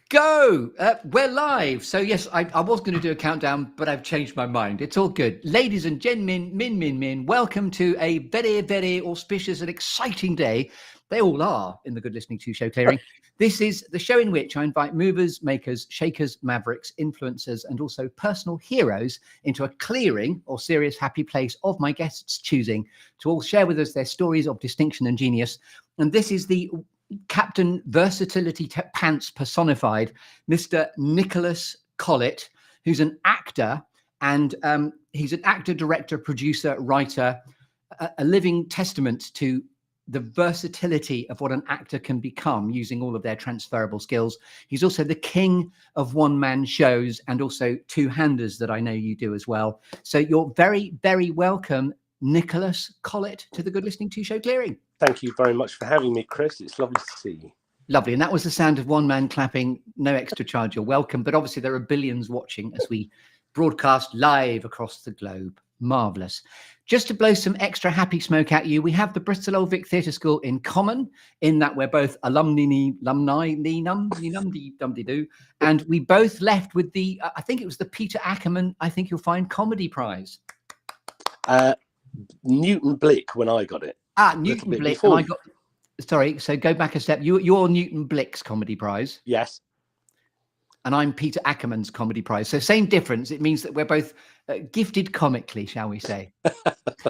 Go! We're live. So yes, I was going to do a countdown, but I've changed my mind. It's all good. Ladies and gentlemen, min, welcome to a very, very auspicious and exciting day. They all are in the Good Listening To show clearing. This is the show in which I invite movers, makers, shakers, mavericks, influencers, and also personal heroes into a clearing or serious happy place of my guests' choosing to all share with us their stories of distinction and genius. And this is the Captain Versatility Pants personified, Mr. Nicholas Collett, who's an actor, and he's an actor, director, producer, writer, a living testament to the versatility of what an actor can become using all of their transferable skills. He's also the king of one-man shows and also two-handers that I know you do as well. So you're very, very welcome, Nicholas Collett, to the Good Listening To show clearing. Thank you very much for having me, Chris. It's lovely to see you. Lovely. And that was the sound of one man clapping. No extra charge. You're welcome. But obviously there are billions watching as we broadcast live across the globe. Marvellous. Just to blow some extra happy smoke at you, we have the Bristol Old Vic Theatre School in common, in that we're both alumni, and we both left with the, I think it was the Peter Ackerman, I think you'll find, Comedy Prize. Newton Blick when I got it. Newton Blick. And I got, sorry, so go back a step. You're Newton Blick's Comedy Prize. Yes. And I'm Peter Ackerman's Comedy Prize. So same difference. It means that we're both gifted comically, shall we say?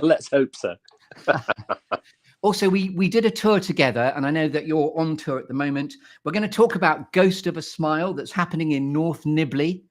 Let's hope so. Also, we did a tour together, and I know that you're on tour at the moment. We're going to talk about Ghost of a Smile that's happening in North Nibley.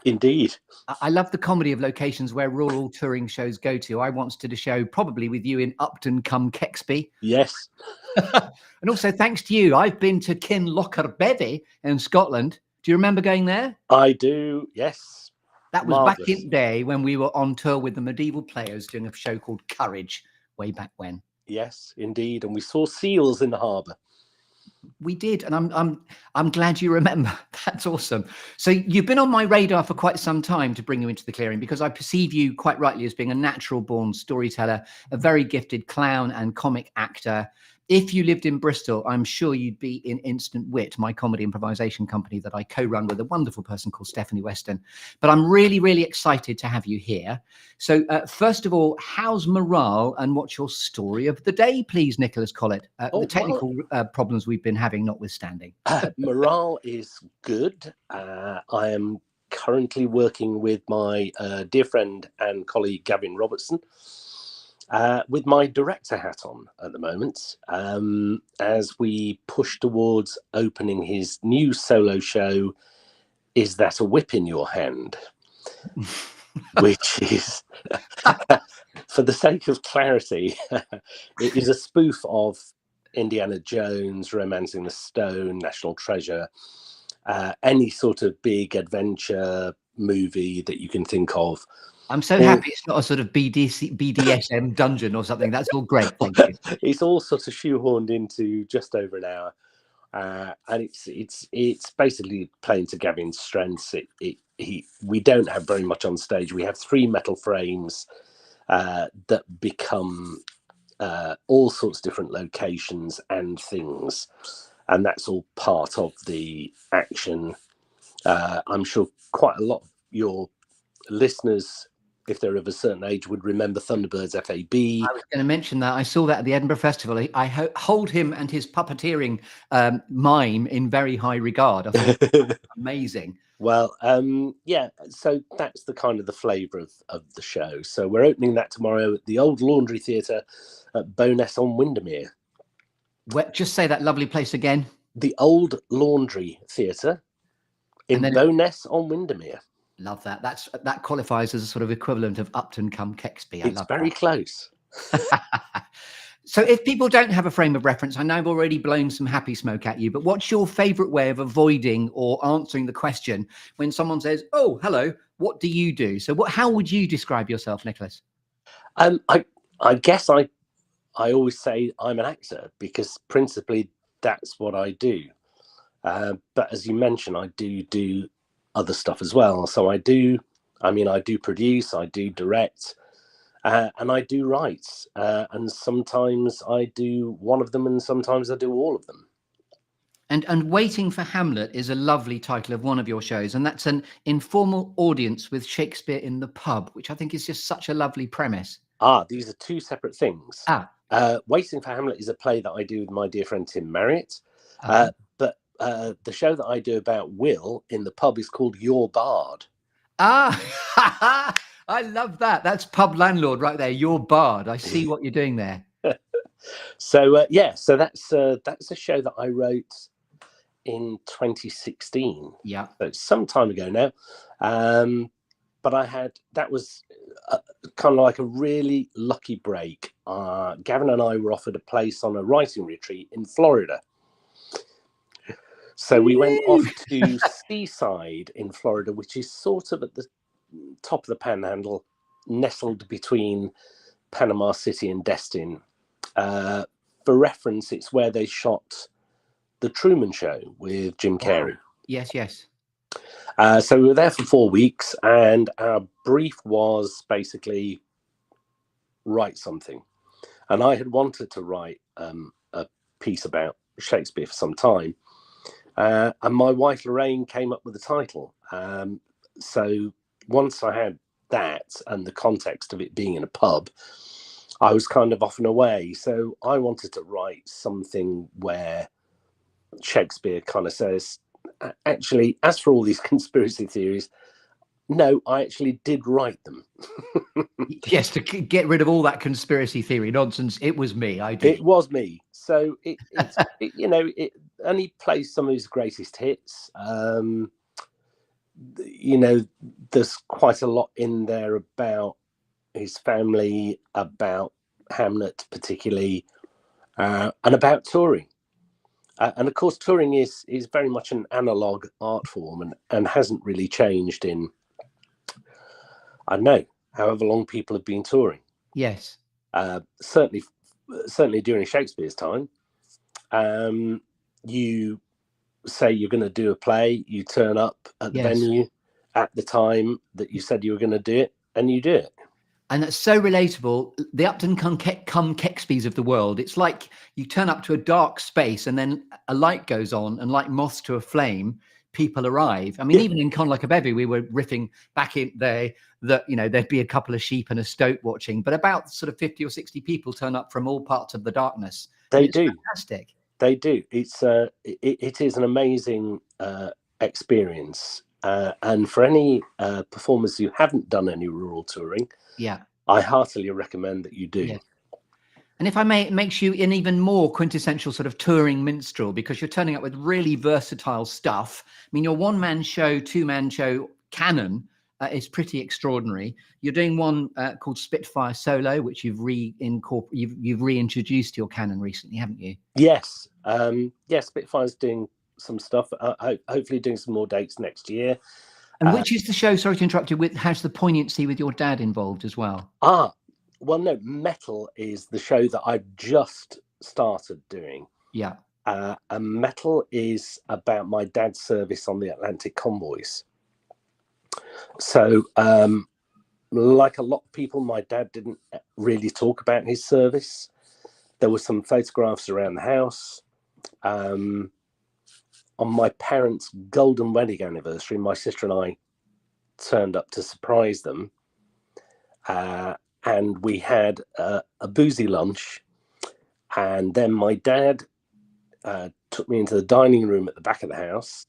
Indeed. I love the comedy of locations where rural touring shows go to. I once did a show probably with you in Upton-cum-Kexby. Yes. And also thanks to you, I've been to Kinlocharbevy in Scotland. Do you remember going there? I do, yes. That was back in the day when we were on tour with the Medieval Players doing a show called Courage way back when. Yes, indeed. And we saw seals in the harbour. We did, and I'm glad you remember. That's awesome. So you've been on my radar for quite some time to bring you into the clearing, because I perceive you quite rightly as being a natural born storyteller, a very gifted clown and comic actor. If you lived in Bristol, I'm sure you'd be in Instant Wit, my comedy improvisation company that I co-run with a wonderful person called Stephanie Weston. But I'm really, really excited to have you here. So first of all, how's morale and what's your story of the day, please, Nicholas Collett? The technical problems we've been having notwithstanding. Morale is good. I am currently working with my dear friend and colleague, Gavin Robertson, with my director hat on at the moment, as we push towards opening his new solo show, Is That a Whip in Your Hand? Which is, for the sake of clarity, it is a spoof of Indiana Jones, Romancing the Stone, National Treasure, any sort of big adventure movie that you can think of. I'm so happy it's not a sort of BDSM dungeon or something. That's all great. Thank you. It's all sort of shoehorned into just over an hour, and it's basically playing to Gavin's strengths. We don't have very much on stage. We have 3 metal frames that become all sorts of different locations and things, and that's all part of the action. I'm sure quite a lot of your listeners, if they're of a certain age, would remember Thunderbird's FAB. I was going to mention that. I saw that at the Edinburgh Festival. I hold him and his puppeteering mime in very high regard. I thought amazing. Well, yeah, so that's the kind of the flavour of the show. So we're opening that tomorrow at the Old Laundry Theatre at Bowness on Windermere. Just say that lovely place again. The Old Laundry Theatre in Bowness on Windermere. Love that. That qualifies as a sort of equivalent of Upton-cum-Kexby. It's very close. So if people don't have a frame of reference, I know I've already blown some happy smoke at you, but what's your favourite way of avoiding or answering the question when someone says, "Oh, hello, what do you do?" So how would you describe yourself, Nicholas? I guess I always say I'm an actor, because principally that's what I do. But as you mentioned, I do other stuff as well. So I do produce, I do direct, and I do write. And sometimes I do one of them and sometimes I do all of them. And Waiting for Hamlet is a lovely title of one of your shows, and that's an informal audience with Shakespeare in the pub, which I think is just such a lovely premise. These are two separate things. Ah, Waiting for Hamlet is a play that I do with my dear friend Tim Marriott. uh-huh. But the show that I do about Will in the pub is called Your Bard. Ah, I love that. That's pub landlord right there. Your bard. I see what you're doing there. So so that's a show that I wrote in 2016. Yeah. So it's some time ago now. But that was kind of like a really lucky break. Gavin and I were offered a place on a writing retreat in Florida. So we went off to Seaside in Florida, which is sort of at the top of the Panhandle, nestled between Panama City and Destin. For reference, it's where they shot The Truman Show with Jim Carrey. Yes, yes. So we were there for 4 weeks, and our brief was basically write something. And I had wanted to write a piece about Shakespeare for some time. And my wife Lorraine came up with the title. So once I had that and the context of it being in a pub, I was kind of off and away. So I wanted to write something where Shakespeare kind of says, actually, as for all these conspiracy theories, no, I actually did write them. Yes, to get rid of all that conspiracy theory nonsense. It was me. I did. It was me. So and he plays some of his greatest hits. There's quite a lot in there about his family, about Hamlet particularly, and about touring. And of course, touring is very much an analog art form and hasn't really changed in, I don't know, however long people have been touring. Yes. Certainly during Shakespeare's time. You say you're going to do a play, you turn up at the venue at the time that you said you were going to do it, and you do it. And that's so relatable. The Upton cum Kexbys of the world. It's like you turn up to a dark space and then a light goes on, and like moths to a flame, people arrive. I mean, even in Con like a Bevy, we were riffing back in there that, there'd be a couple of sheep and a stoat watching, but about sort of 50 or 60 people turn up from all parts of the darkness. They do. Fantastic. They do. It's it is an amazing experience. And for any performers who haven't done any rural touring, I heartily recommend that you do. Yeah. And if I may, it makes you an even more quintessential sort of touring minstrel, because you're turning up with really versatile stuff. I mean, your one-man show, two-man show canon is pretty extraordinary. You're doing one called Spitfire Solo, which you've reintroduced to your canon recently, haven't you? Yes. Spitfire's doing some stuff. Hopefully doing some more dates next year. And which is the show, sorry to interrupt you, has the poignancy with your dad involved as well? Well, no, Metal is the show that I've just started doing. Yeah. And Metal is about my dad's service on the Atlantic convoys. So, like a lot of people, my dad didn't really talk about his service. There were some photographs around the house. On my parents' golden wedding anniversary, my sister and I turned up to surprise them. And we had a boozy lunch. And then my dad took me into the dining room at the back of the house,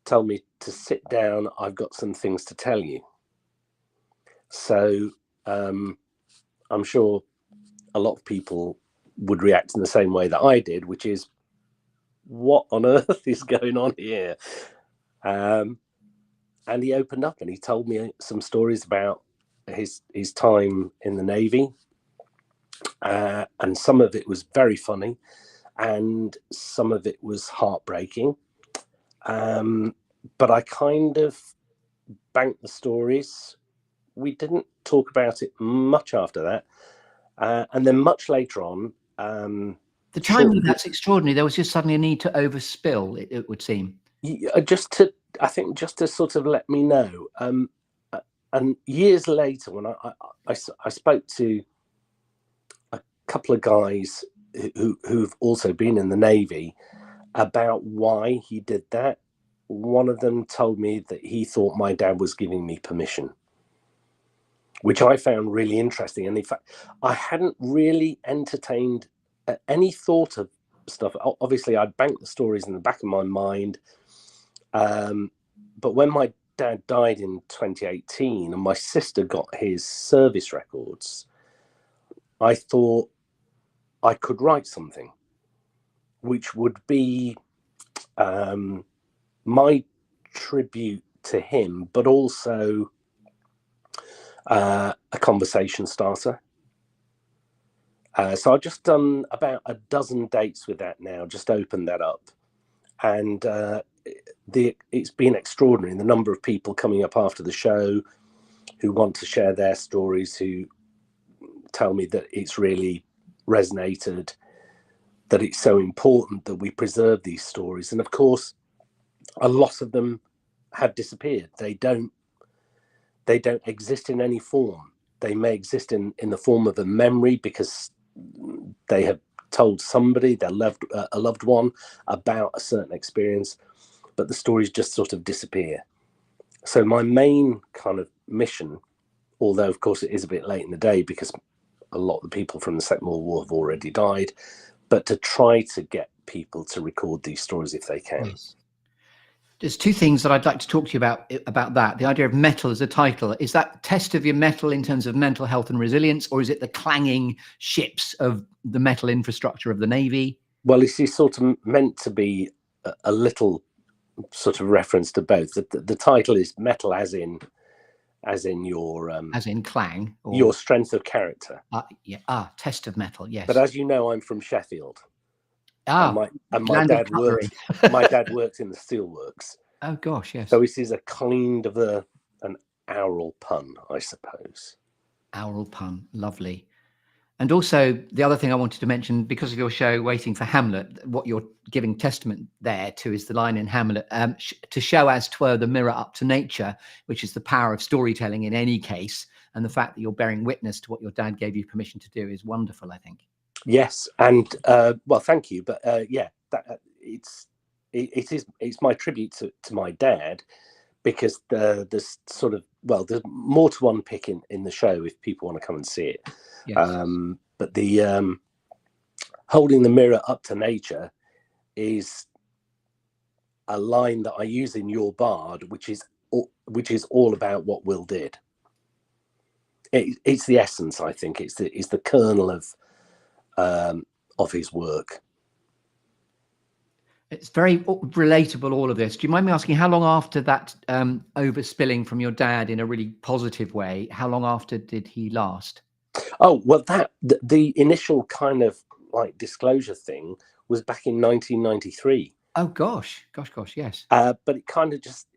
told me to sit down. I've got some things to tell you. So I'm sure a lot of people would react in the same way that I did, which is, what on earth is going on here? And he opened up and he told me some stories about his time in the Navy. And some of it was very funny and some of it was heartbreaking. But I kind of banked the stories. We didn't talk about it much after that. And then much later on, the timing, that's extraordinary. There was just suddenly a need to overspill, it would seem. Just to sort of let me know. And years later, when I spoke to a couple of guys who've also been in the Navy, about why he did that. One of them told me that he thought my dad was giving me permission, which I found really interesting. And in fact, I hadn't really entertained any thought of stuff. Obviously, I'd banked the stories in the back of my mind. But when my dad died in 2018 and my sister got his service records, I thought I could write something which would be my tribute to him, but also a conversation starter. So I've just done about a dozen dates with that now, just opened that up. And it's been extraordinary. The number of people coming up after the show who want to share their stories, who tell me that it's really resonated, that it's so important that we preserve these stories. And of course, a lot of them have disappeared. They don't exist in any form. They may exist in the form of a memory because they have told somebody, a loved one, about a certain experience, but the stories just sort of disappear. So my main kind of mission, although of course it is a bit late in the day because a lot of the people from the Second World War have already died, but to try to get people to record these stories if they can. Yes. There's two things that I'd like to talk to you about that. The idea of metal as a title. Is that test of your metal in terms of mental health and resilience, or is it the clanging ships of the metal infrastructure of the Navy? Well, it's sort of meant to be a little sort of reference to both. The title is metal as in your as in clang, or your strength of character. Test of metal. Yes. But as you know, I'm from Sheffield. My dad worked. My dad worked in the steelworks. Oh gosh, yes. So this is a kind of an aural pun, I suppose. Aural pun, lovely. And also the other thing I wanted to mention, because of your show Waiting for Hamlet, what you're giving testament there to is the line in Hamlet, to show as 'twere the mirror up to nature, which is the power of storytelling in any case. And the fact that you're bearing witness to what your dad gave you permission to do is wonderful, I think. Yes, and well, thank you, but it's my tribute to my dad, because there's sort of, well, there's more to unpick in the show if people want to come and see it. Yes. But the holding the mirror up to nature is a line that I use in Your Bard, which is all about what Will did. It's the essence, I think. It's the kernel of his work. It's very relatable, all of this. Do you mind me asking, how long after that overspilling from your dad in a really positive way, how long after did he last? Oh, well, the initial kind of like disclosure thing was back in 1993. Oh gosh, yes. But it kind of just,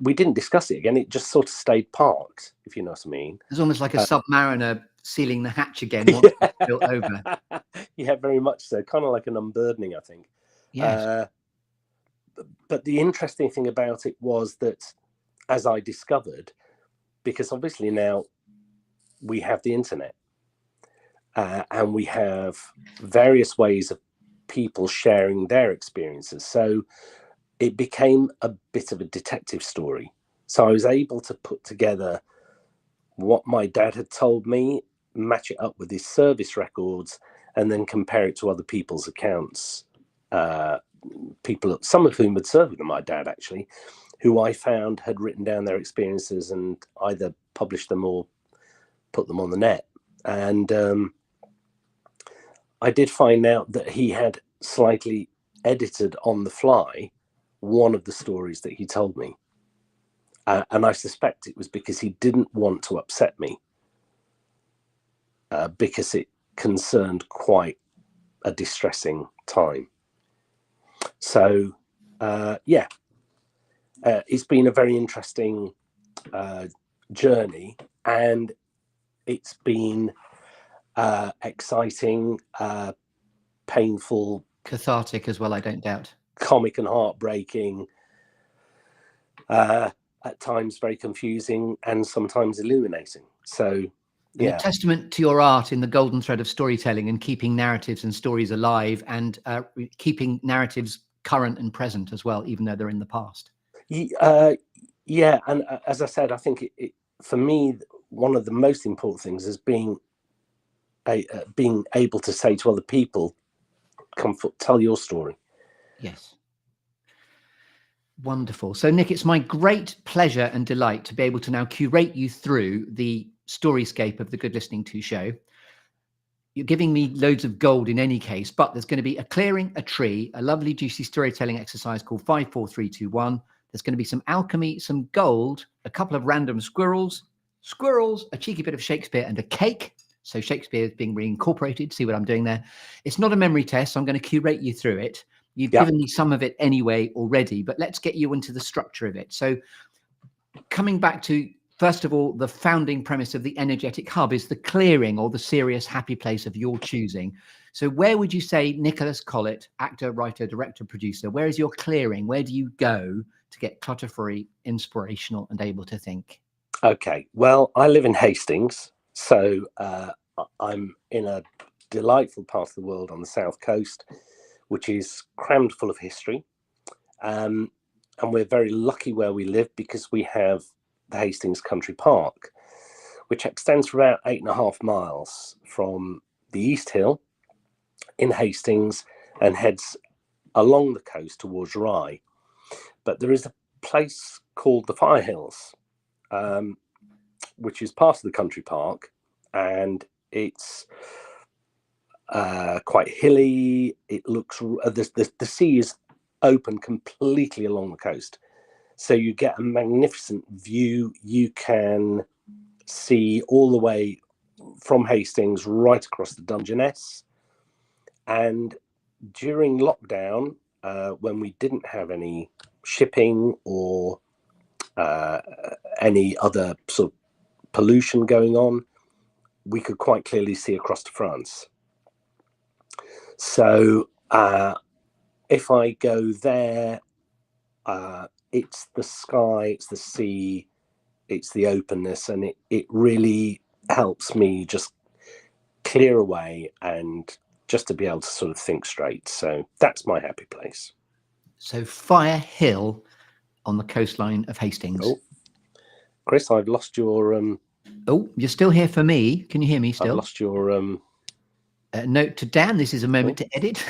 we didn't discuss it again. It just sort of stayed parked, if you know what I mean. It's almost like a submariner sealing the hatch again once it's built over. Yeah, very much so. Kind of like an unburdening, I think. Yes. But the interesting thing about it was that, as I discovered, because obviously now we have the internet and we have various ways of people sharing their experiences. So it became a bit of a detective story. So I was able to put together what my dad had told me, match it up with his service records, and then compare it to other people's accounts. People, some of whom had served with my dad, actually, who I found had written down their experiences and either published them or put them on the net. And I did find out that he had slightly edited on the fly one of the stories that he told me. And I suspect it was because he didn't want to upset me, because it concerned quite a distressing time. So, it's been a very interesting journey, and it's been exciting, painful, cathartic as well, I don't doubt, comic and heartbreaking, at times very confusing, and sometimes illuminating. So And a testament to your art in the golden thread of storytelling and keeping narratives and stories alive, and keeping narratives current and present as well, even though they're in the past. Yeah, and as I said, I think for me, one of the most important things is being able to say to other people, "Come, tell your story." Yes. Wonderful. So, Nick, it's my great pleasure and delight to be able to now curate you through the storyscape of the Good Listening To show. You're giving me loads of gold in any case, but there's going to be a clearing, a tree, a lovely juicy storytelling exercise called 5, 4, 3, 2, 1. There's going to be some alchemy, some gold, a couple of random squirrels, a cheeky bit of Shakespeare, and a cake. So Shakespeare is being reincorporated. See what I'm doing there? It's not a memory test, so I'm going to curate you through it. You've given me some of it anyway already, but let's get you into the structure of it. So coming back to, first of all, the founding premise of the energetic hub is the clearing, or the serious happy place of your choosing. So where would you say, Nicholas Collett, actor, writer, director, producer, where is your clearing? Where do you go to get clutter-free, inspirational, and able to think? Okay, well, I live in Hastings, so I'm in a delightful part of the world on the south coast, which is crammed full of history. And we're very lucky where we live because we have the Hastings Country Park, which extends for about 8.5 miles from the East Hill in Hastings and heads along the coast towards Rye. But there is a place called the Fire Hills, which is part of the country park, and it's quite hilly. It looks the sea is open completely along the coast, so you get a magnificent view. You can see all the way from Hastings right across the Dungeness. And during lockdown, when we didn't have any shipping or any other sort of pollution going on, we could quite clearly see across to France. So if I go there, it's the sky, it's the sea, it's the openness, and it really helps me just clear away and just to be able to sort of think straight. So that's my happy place. So Fire Hill on the coastline of Hastings. Oh, Chris, I've lost your... Oh, you're still here for me. Can you hear me still? I've lost your... Note to Dan, this is a moment to edit.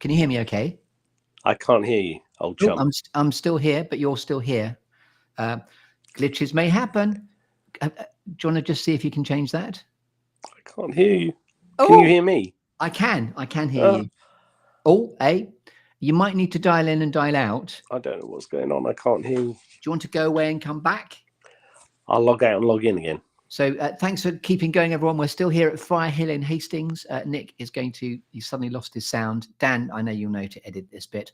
Can you hear me okay? I can't hear you, old chum. I'm still here, but you're still here. Glitches may happen. Do you want to just see if you can change that? I can't hear you. Can you hear me? I can hear you. Oh, hey, you might need to dial in and dial out. I don't know what's going on. I can't hear you. Do you want to go away and come back? I'll log out and log in again. So thanks for keeping going, everyone. We're still here at Fire Hill in Hastings. Nick is going to, he suddenly lost his sound. Dan, I know you'll know to edit this bit.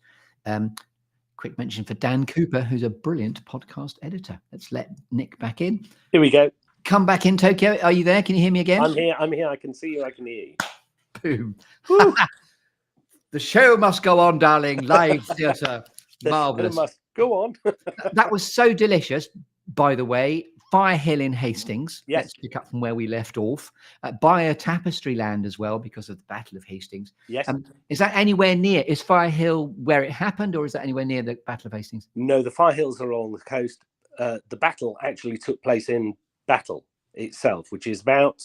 Quick mention for Dan Cooper, who's a brilliant podcast editor. Let's let Nick back in. Here we go. Come back in, Tokyo. Are you there? Can you hear me again? I'm here. I can see you. I can hear you. Boom. The show must go on, darling. Live theatre. Marvellous. It must go on. That was so delicious, by the way. Fire Hill in Hastings. Yes. Let's pick up from where we left off. By a tapestry land as well, because of the Battle of Hastings. Yes. Is that anywhere near? Is Fire Hill where it happened, or is that anywhere near the Battle of Hastings? No, the Fire Hills are along the coast. The battle actually took place in Battle itself, which is about...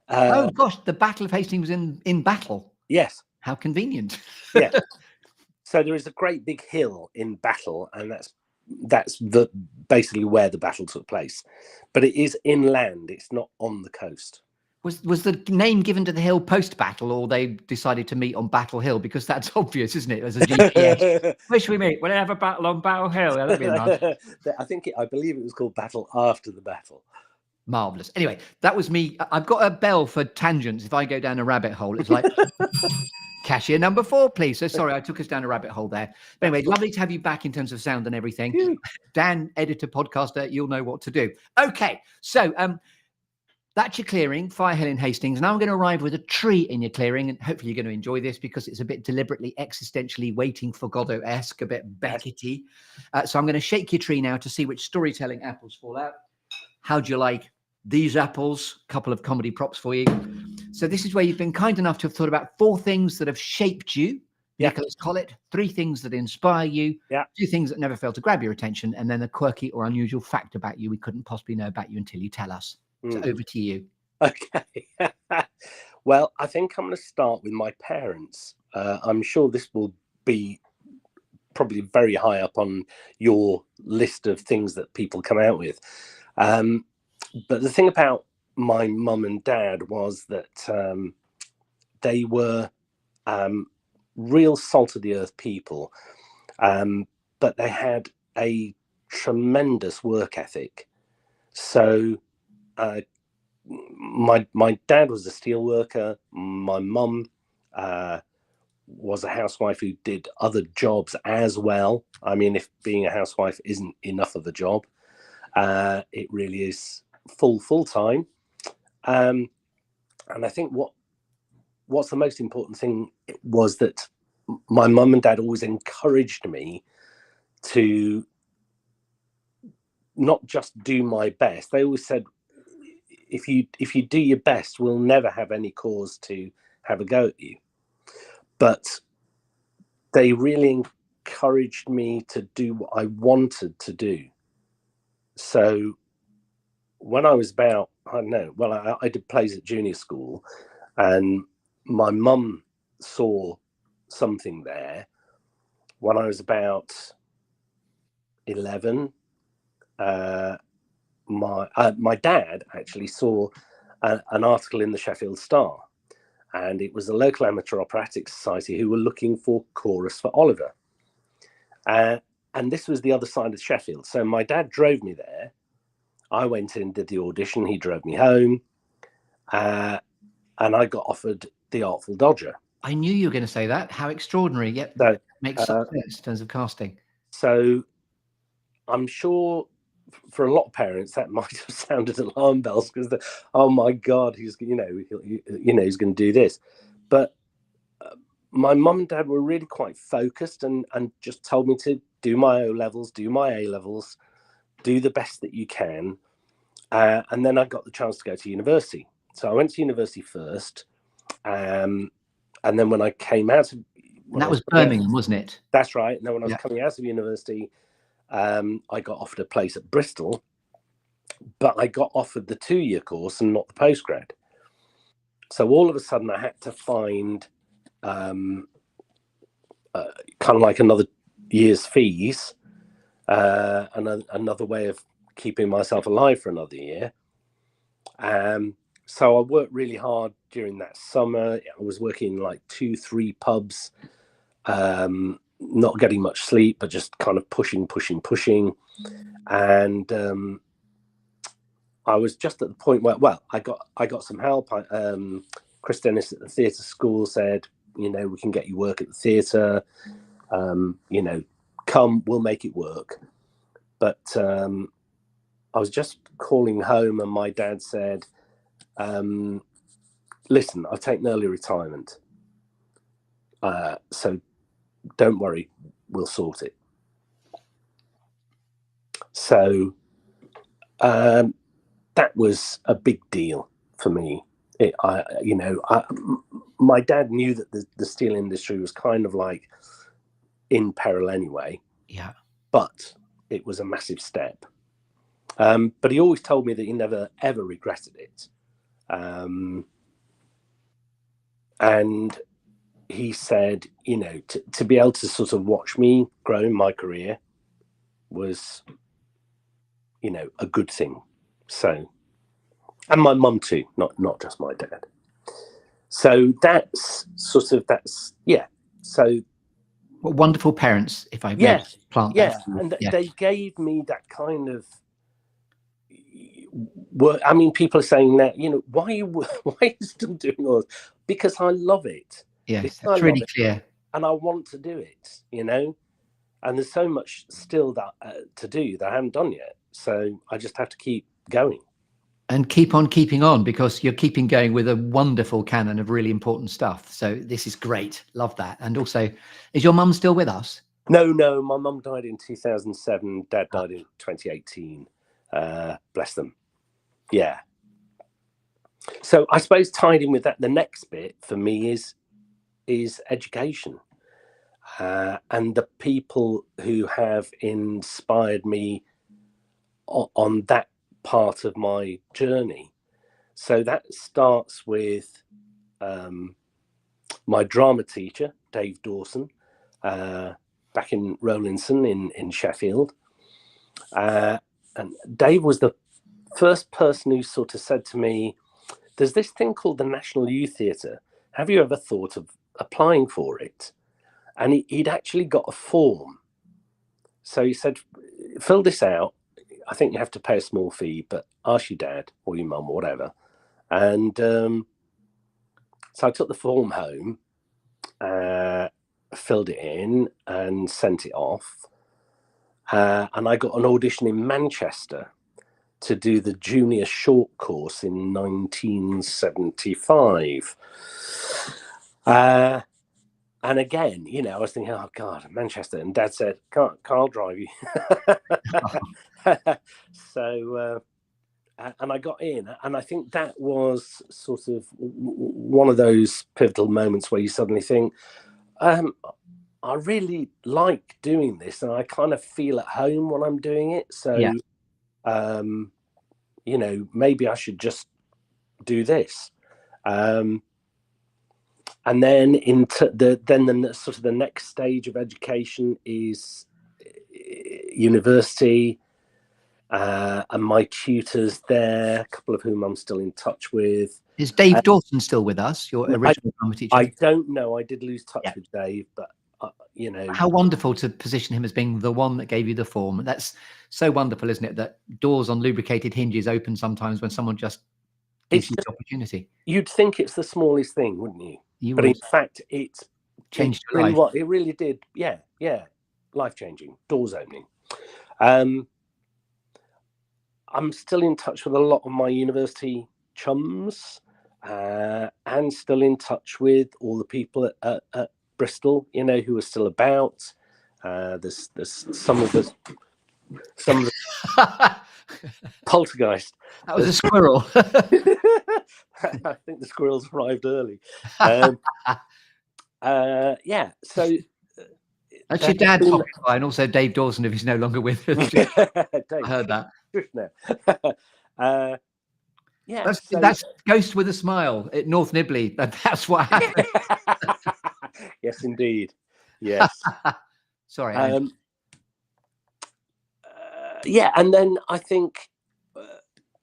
oh, gosh, the Battle of Hastings was in Battle. Yes. How convenient. Yeah. So there is a great big hill in Battle, and that's basically where the battle took place. But it is inland. It's not on the coast. Was the name given to the hill post-battle, or they decided to meet on Battle Hill? Because that's obvious, isn't it? As a GPS. Where should we meet? We'll have a battle on Battle Hill. Yeah, that'd be nice. I believe it was called Battle after the battle. Marvellous. Anyway, that was me. I've got a bell for tangents. If I go down a rabbit hole, it's like... Cashier number 4, please. So sorry, I took us down a rabbit hole there. But anyway, lovely to have you back in terms of sound and everything. Dan, editor, podcaster, you'll know what to do. Okay, so that's your clearing, Fire Hill in Hastings. Now I'm going to arrive with a tree in your clearing, and hopefully you're going to enjoy this because it's a bit deliberately existentially Waiting for Godot-esque, a bit Beckett-y. So I'm going to shake your tree now to see which storytelling apples fall out. How'd you like these apples, a couple of comedy props for you. So this is where you've been kind enough to have thought about 4 things that have shaped you, Nicholas Collett, 3 things that inspire you, 2 things that never fail to grab your attention, and then a quirky or unusual fact about you we couldn't possibly know about you until you tell us. So over to you. Okay. Well, I think I'm going to start with my parents. I'm sure this will be probably very high up on your list of things that people come out with. But the thing about my mum and dad was that they were real salt of the earth people, but they had a tremendous work ethic. So my dad was a steel worker. My mum was a housewife who did other jobs as well. I mean, if being a housewife isn't enough of a job, it really is full time. And I think what's the most important thing was that my mum and dad always encouraged me to not just do my best. They always said, if you do your best, we'll never have any cause to have a go at you. But they really encouraged me to do what I wanted to do. So when I was about, I don't know, well, I did plays at junior school, and my mum saw something there. When I was about 11, my dad actually saw an article in the Sheffield Star, and it was the local amateur operatic society who were looking for chorus for Oliver. And this was the other side of Sheffield. So my dad drove me there. I went in, did the audition. He drove me home, and I got offered the Artful Dodger. I knew you were going to say that. How extraordinary! Yet that makes sense in terms of casting. So I'm sure for a lot of parents that might have sounded alarm bells, because oh my God, he's he's going to do this. But my mum and dad were really quite focused and just told me to do my O levels, do my A levels, do the best that you can, and then I got the chance to go to university. So I went to university first, and then when I came out of, that was Birmingham, wasn't it? That's right. And then when I was coming out of university, I got offered a place at Bristol, but I got offered the 2-year course and not the postgrad. So all of a sudden I had to find kind of like another year's fees, and another way of keeping myself alive for another year. So I worked really hard during that summer. I was working in like 2-3 pubs, not getting much sleep, but just kind of pushing. And I was just at the point where, well, I got some help. Chris Dennis at the theatre school said, we can get you work at the theatre. Come, we'll make it work. But I was just calling home, and my dad said, listen, I've taken early retirement, so don't worry, we'll sort it. So that was a big deal for me. My dad knew that the steel industry was kind of like in peril anyway. Yeah. But it was a massive step. But he always told me that he never, ever regretted it. And he said, to be able to sort of watch me grow in my career was, a good thing. So, and my mum too, not just my dad. So yeah. So, what wonderful parents, if I may plant that. And they gave me that kind of work. I mean, people are saying that, why are you still doing all this? Because I love it. Yes, it's really clear. And I want to do it, and there's so much still that to do that I haven't done yet. So I just have to keep going. And keep on keeping on, because you're keeping going with a wonderful canon of really important stuff. So this is great. Love that. And also, is your mum still with us? No. My mum died in 2007. Dad died in 2018. Bless them. Yeah. So I suppose tied in with that, the next bit for me is education, and the people who have inspired me on that part of my journey. So that starts with my drama teacher, Dave Dawson, back in Rowlinson in Sheffield. And Dave was the first person who sort of said to me, there's this thing called the National Youth Theatre. Have you ever thought of applying for it? And he'd actually got a form. So he said, fill this out. I think you have to pay a small fee, but ask your dad or your mum or whatever. And so I took the form home, filled it in and sent it off. And I got an audition in Manchester to do the junior short course in 1975. And again, you know, I was thinking, oh God, Manchester. And Dad said, can't drive you. So, and I got in. And I think that was sort of one of those pivotal moments where you suddenly think, I really like doing this, and I kind of feel at home when I'm doing it. So, Yeah. you know, maybe I should just do this. And then into the sort of the next stage of education is university, and my tutors there, a couple of whom I'm still in touch with. Is Dave Dawson still with us, your original drama teacher? I don't know. I did lose touch with Dave, but you know, how wonderful to position him as being the one that gave you the form. That's so wonderful, isn't it? That doors on lubricated hinges open sometimes when someone just gives you the opportunity. You'd think it's the smallest thing, wouldn't you? But in fact, it's changed your life. It really did. Yeah, life changing, doors opening. I'm still in touch with a lot of my university chums, and still in touch with all the people at Bristol, you know, who are still about. There's some of the poltergeist. That was a squirrel. I think the squirrels arrived early. Yeah, so that's your dad popping by, and also Dave Dawson if he's no longer with us. I heard that. Yeah, that's Ghost with a Smile at North Nibley. That's what happened. Yes, indeed. Yes. Sorry. Yeah, and then I think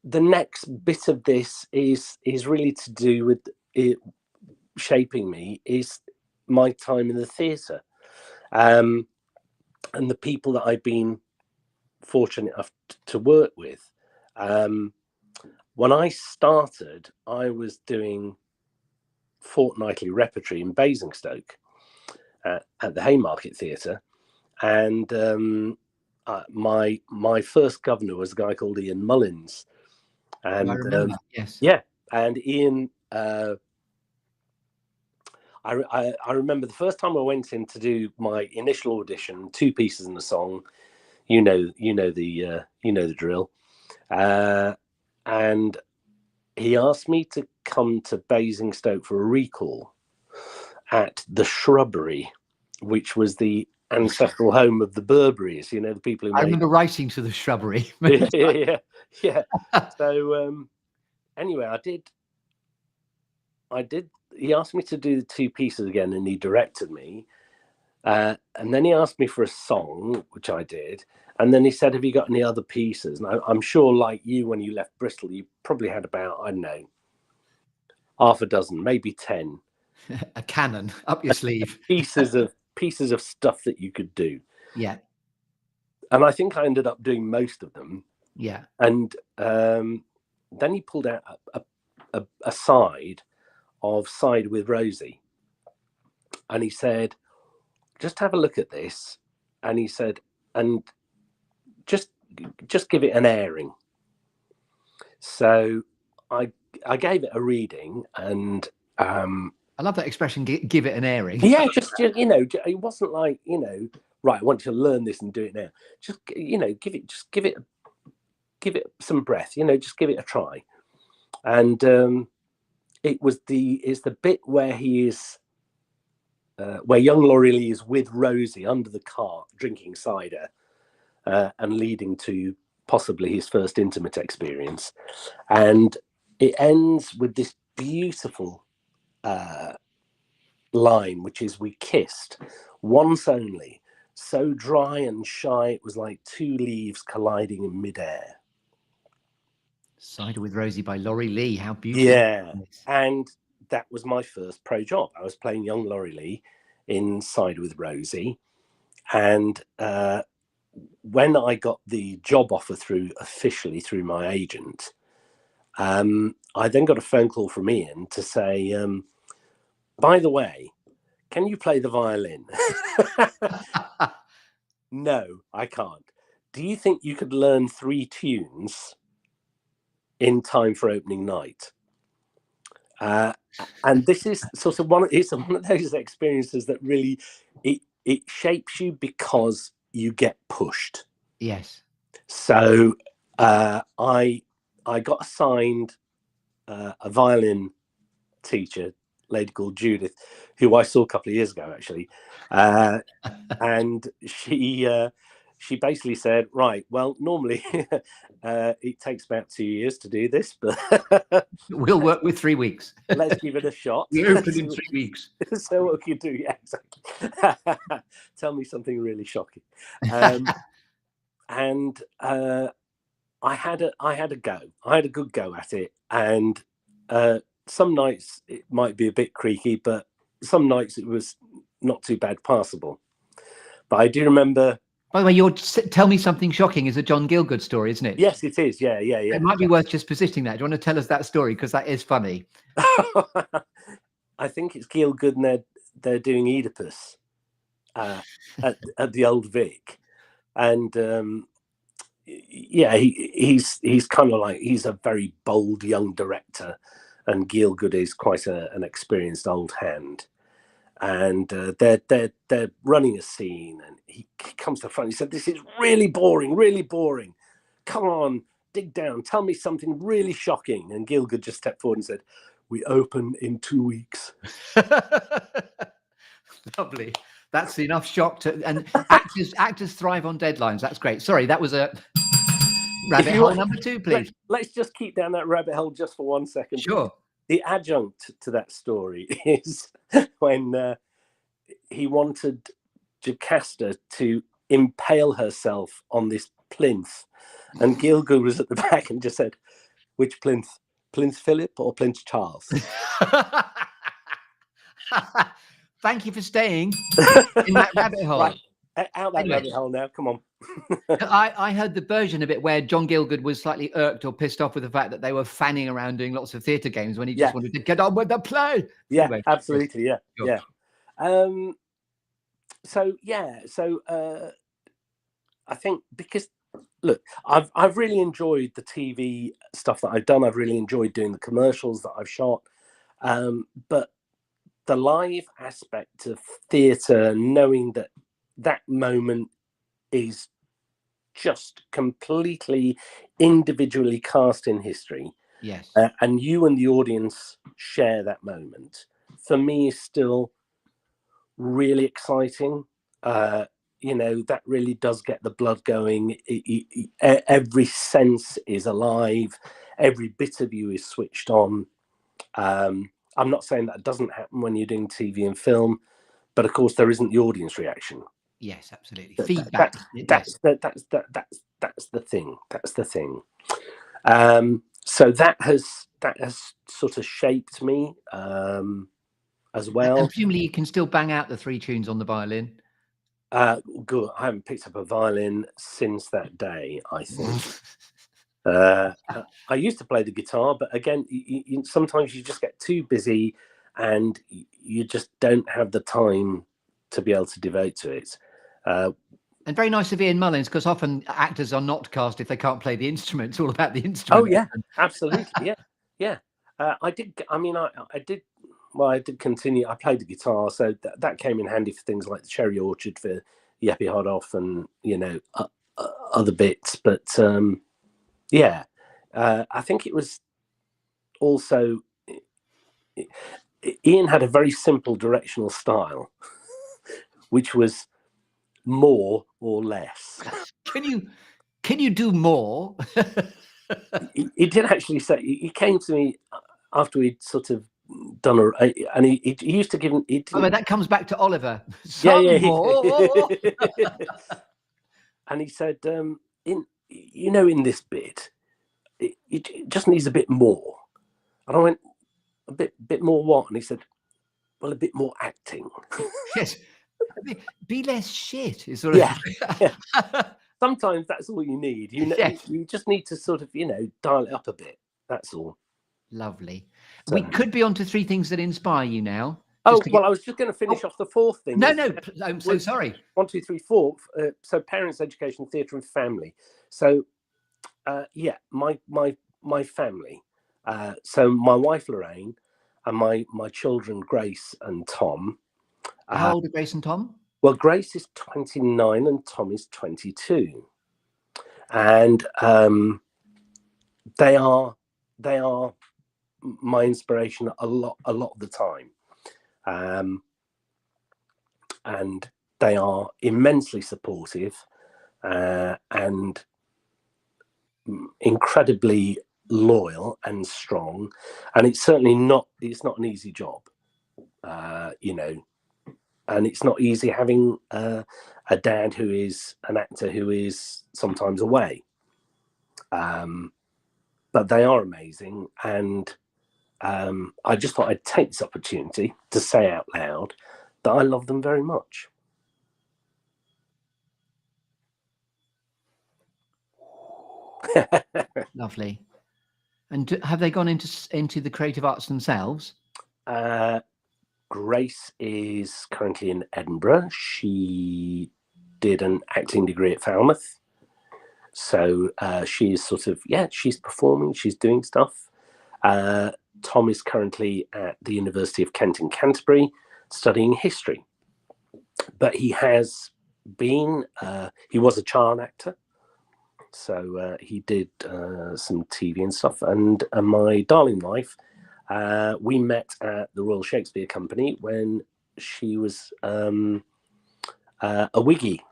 the next bit of this is really to do with it shaping me is my time in the theatre, and the people that I've been fortunate enough to work with. When I started, I was doing fortnightly repertory in Basingstoke at the Haymarket Theatre, and my first governor was a guy called Ian Mullins, and I remember, yes, yeah, and Ian. I remember the first time I went in to do my initial audition, 2 pieces and a song. You know the drill. And he asked me to come to Basingstoke for a recall at the Shrubbery, which was the ancestral home of the Burberrys. You know, the people who I remember writing to the Shrubbery. yeah. So anyway, I did. He asked me to do the 2 pieces again, and he directed me. And then he asked me for a song, which I did. And then he said, have you got any other pieces? And I'm sure, like you, when you left Bristol, you probably had about, I don't know, half a dozen, maybe 10. A cannon up your sleeve. pieces of stuff that you could do. Yeah. And I think I ended up doing most of them. Yeah. And then he pulled out a side of Side with Rosie. And he said, just have a look at this. And he said, and just give it an airing. So I gave it a reading, and I love that expression, give it an airing. Yeah, just you know, it wasn't like, you know, right, I want you to learn this and do it now. Just, you know, give it some breath, you know, just give it a try. And it's the bit where he is where young Laurie Lee is with Rosie under the cart drinking cider and leading to possibly his first intimate experience, and it ends with this beautiful line, which is, "We kissed once only, so dry and shy it was like two leaves colliding in midair." Cider with Rosie by Laurie Lee. How beautiful. Yeah, and that was my first pro job. I was playing young Laurie Lee in Cider with Rosie, and when I got the job offer officially through my agent, I then got a phone call from Ian to say, by the way, can you play the violin? No, I can't. Do you think you could learn 3 tunes in time for opening night? And this is sort of one of those experiences that really it shapes you because you get pushed. Yes. So I got assigned a violin teacher, a lady called Judith, who I saw a couple of years ago actually, and she basically said, right, well, normally it takes about 2 years to do this, but we'll work with 3 weeks. Let's give it a shot. We open in 3 weeks. So what can you do? Yeah, exactly. Tell me something really shocking. And I had a go. I had a good go at it, and some nights it might be a bit creaky, but some nights it was not too bad, passable. But I do remember. By the way, your "Tell Me Something Shocking" is a John Gielgud story, isn't it? Yes, it is. Yeah. It might be worth just positioning that. Do you want to tell us that story, because that is funny? I think it's Gielgud, and they're doing Oedipus at the Old Vic, and yeah, he's kind of like, he's a very bold young director, and Gielgud is quite an experienced old hand, and they're running a scene, and he comes to the front. He said, "This is really boring. Come on, dig down. Tell me something really shocking." And Gielgud just stepped forward and said, "We open in 2 weeks." Lovely. That's enough shock to, and actors thrive on deadlines. That's great. Sorry, that was a rabbit hole number 2, please. Let's just keep down that rabbit hole just for 1 second. Sure. The adjunct to that story is when he wanted Jocasta to impale herself on this plinth, and Gielgud was at the back and just said, "Which plinth? Prince Philip or Prince Charles?" Thank you for staying in that rabbit hole. Right. Out that rabbit hole now, come on. I heard the version of it where John Gielgud was slightly irked or pissed off with the fact that they were fanning around doing lots of theatre games when he just wanted to get on with the play. Yeah, anyway, absolutely. yes. Yeah. Sure. So I think, because look, I've really enjoyed the TV stuff that I've done. I've really enjoyed doing the commercials that I've shot, but the live aspect of theatre, knowing that moment is just completely individually cast in history, yes, and you and the audience share that moment, for me is still really exciting. That really does get the blood going. Every sense is alive, every bit of you is switched on. I'm not saying that doesn't happen when you're doing TV and film, but of course there isn't the audience reaction. Yes, absolutely. Feedback. That's the thing. That's the thing. So that has sort of shaped me as well. And presumably you can still bang out the 3 tunes on the violin. Good. I haven't picked up a violin since that day, I think. I used to play the guitar, but again, sometimes you just get too busy and you just don't have the time to be able to devote to it. And very nice of Ian Mullins, because often actors are not cast if they can't play the instrument. It's all about the instrument. Oh yeah, absolutely. Yeah. I did continue. I played the guitar, so that came in handy for things like the Cherry Orchard for Yeppie Hoddoff and other bits. But I think it was also Ian had a very simple directional style, which was more or less. Can you do more? He did actually say, he came to me after we'd sort of done and he used to give him. That comes back to Oliver. Yeah. More. And he said, in this bit, it just needs a bit more. And I went, a bit more what? And he said, well, a bit more acting. Yes. Be less shit is sort of. Yeah. Sometimes that's all you need. Yes. You just need to sort of, dial it up a bit. That's all. Lovely. So, we could be on to 3 things that inspire you now. I was just going to finish off the 4th thing. No, I'm so sorry. 1, 2, 3, 4. So parents, education, theatre, and family. So, my family. So my wife Lorraine, and my children Grace and Tom. How old are Grace and Tom? Well, Grace is 29 and Tom is 22, and they are my inspiration a lot of the time, and they are immensely supportive and incredibly loyal and strong, and it's not an easy job, and it's not easy having a dad who is an actor who is sometimes away, but they are amazing, and I just thought I'd take this opportunity to say out loud that I love them very much. Lovely. And have they gone into the creative arts themselves? Grace is currently in Edinburgh. She did an acting degree at Falmouth. So she's sort of, she's performing, she's doing stuff. Tom is currently at the University of Kent in Canterbury studying history. But he has been, he was a child actor. So he did some TV and stuff. And my darling wife, we met at the Royal Shakespeare Company when she was a wiggy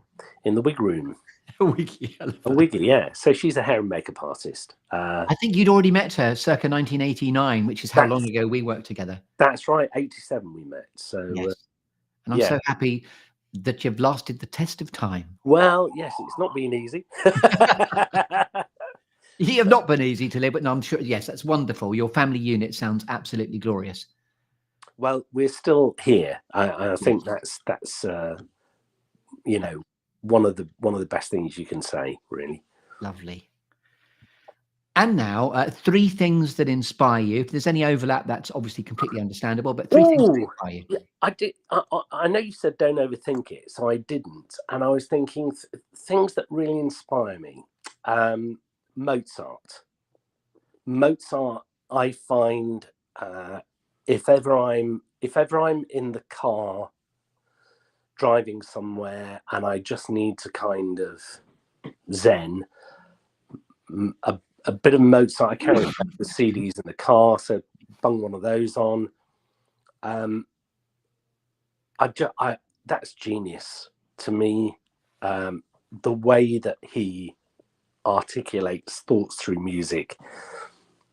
in the wig room. A wiggy, yeah. So she's a hair and makeup artist. I think you'd already met her circa 1989, which is how long ago we worked together. That's right, 87 we met. So yes. And I'm so happy that you've lasted the test of time. Well, yes, it's not been easy. You have not been easy to live, but no, I'm sure. Yes, that's wonderful. Your family unit sounds absolutely glorious. Well, we're still here. I think that's one of the best things you can say, really. Lovely. And now 3 things that inspire you. If there's any overlap, that's obviously completely understandable. But 3 things that inspire you. Yeah, I know you said don't overthink it, so I didn't. And I was thinking things that really inspire me. Mozart, I find if ever I'm in the car driving somewhere and I just need to kind of zen, a bit of Mozart. I carry the CDs in the car, so bung one of those on. That's genius to me. The way that he articulates thoughts through music,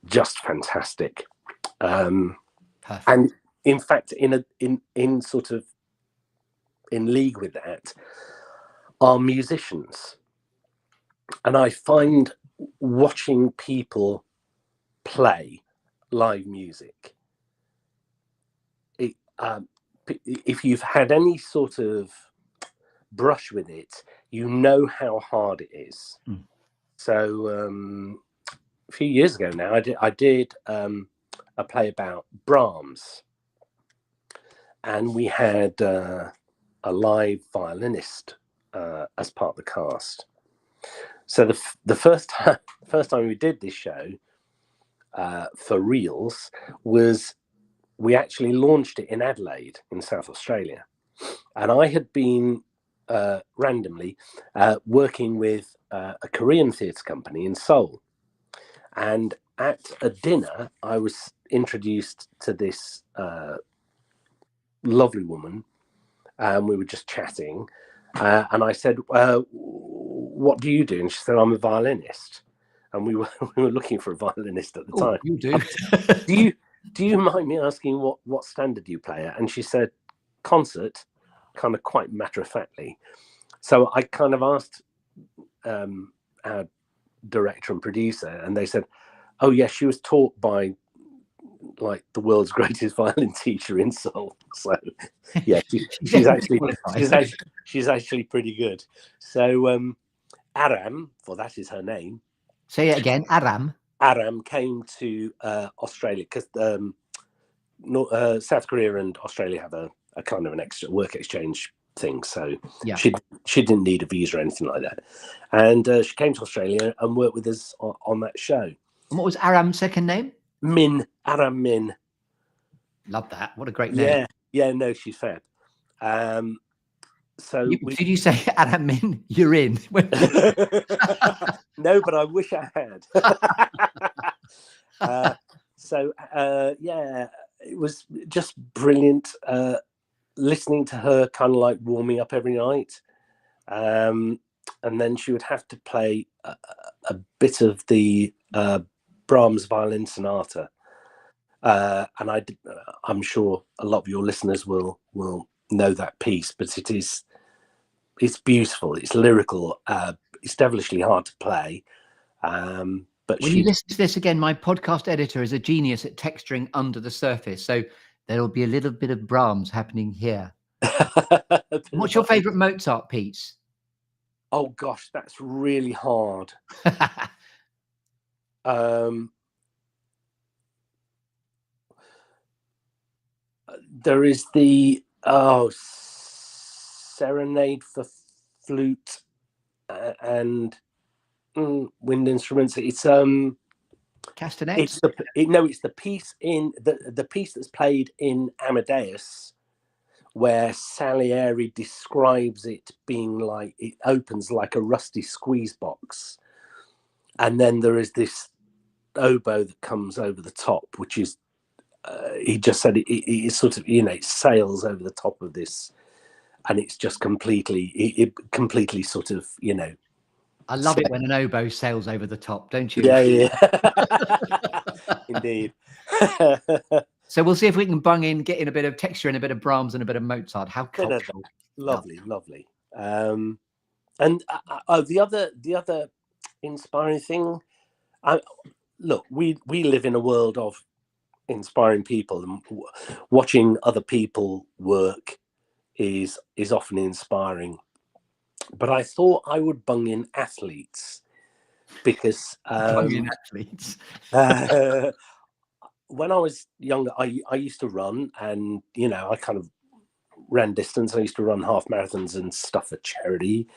just fantastic. And in fact, in sort of in league with that are musicians, and I find watching people play live music, if you've had any sort of brush with it, you know how hard it is. So a few years ago now, I did a play about Brahms, and we had a live violinist as part of the cast. So the first time we did this show for reals was we actually launched it in Adelaide in South Australia, and I had been randomly working with a Korean theatre company in Seoul, And at a dinner, I was introduced to this lovely woman, and we were just chatting. And I said, "What do you do?" And she said, "I'm a violinist." And we were looking for a violinist at the time. You do. Do you mind me asking what standard you play at? And she said, "Concert," kind of quite matter of factly. So I kind of asked our director and producer, and they said, "Oh yes, she was taught by like the world's greatest violin teacher in Seoul." So yeah, she's actually pretty good. So Aram, for that is her name. Say it again, Aram. Aram came to Australia because South Korea and Australia have a kind of an extra work exchange thing. So yeah, she didn't need a visa or anything like that. And she came to Australia and worked with us on that show. And what was Aram's second name? Aram Min. Love that. What a great name. Yeah, no, she's fab. So did you say Aram Min? You're in. No, but I wish I had. Yeah, it was just brilliant listening to her kind of like warming up every night. And then she would have to play a bit of the Brahms violin sonata. And I'm sure a lot of your listeners will know that piece, but it's beautiful, it's lyrical, it's devilishly hard to play. But when you listen to this again, my podcast editor is a genius at texturing under the surface, so there'll be a little bit of Brahms happening here. What's your favorite Mozart piece? Oh gosh, that's really hard. There is the Serenade for flute and wind instruments. It's castanets. It's the piece in the piece that's played in Amadeus, where Salieri describes it being like it opens like a rusty squeeze box, and then there is this oboe that comes over the top, which is he just said it sort of, it sails over the top of this, and it's just completely sort of, I love it when an oboe sails over the top, don't you? Yeah. Indeed. So we'll see if we can get in a bit of texture and a bit of Brahms and a bit of Mozart. How cultural. Lovely. And the other inspiring thing, look, we live in a world of inspiring people, and watching other people work is often inspiring. But I thought I would bung in athletes because when I was younger, I used to run, and I kind of ran distance. I used to run half marathons and stuff for charity,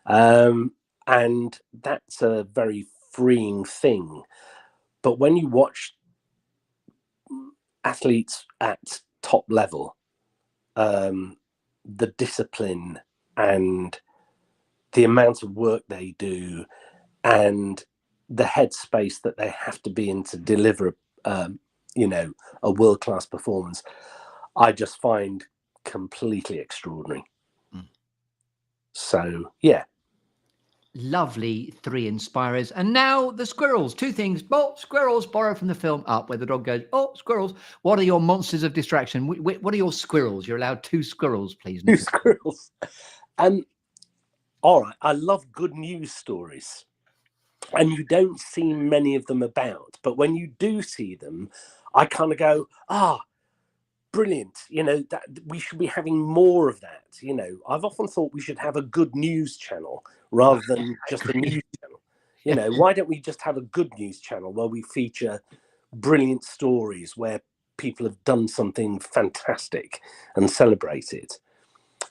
and that's a very freeing thing. But when you watch athletes at top level, the discipline and the amount of work they do and the headspace that they have to be in to deliver a world-class performance, I just find completely extraordinary. So yeah, lovely three inspirers. And now the squirrels. Two things. Squirrels borrow from the film Up, where the dog goes, squirrels. What are your monsters of distraction? What are your squirrels? You're allowed two squirrels, please. Two squirrels. All right, I love good news stories, and you don't see many of them about, but when you do see them, I kind of go, brilliant. That we should be having more of that. I've often thought we should have a good news channel rather than just a news channel. Why don't we just have a good news channel where we feature brilliant stories where people have done something fantastic and celebrate it?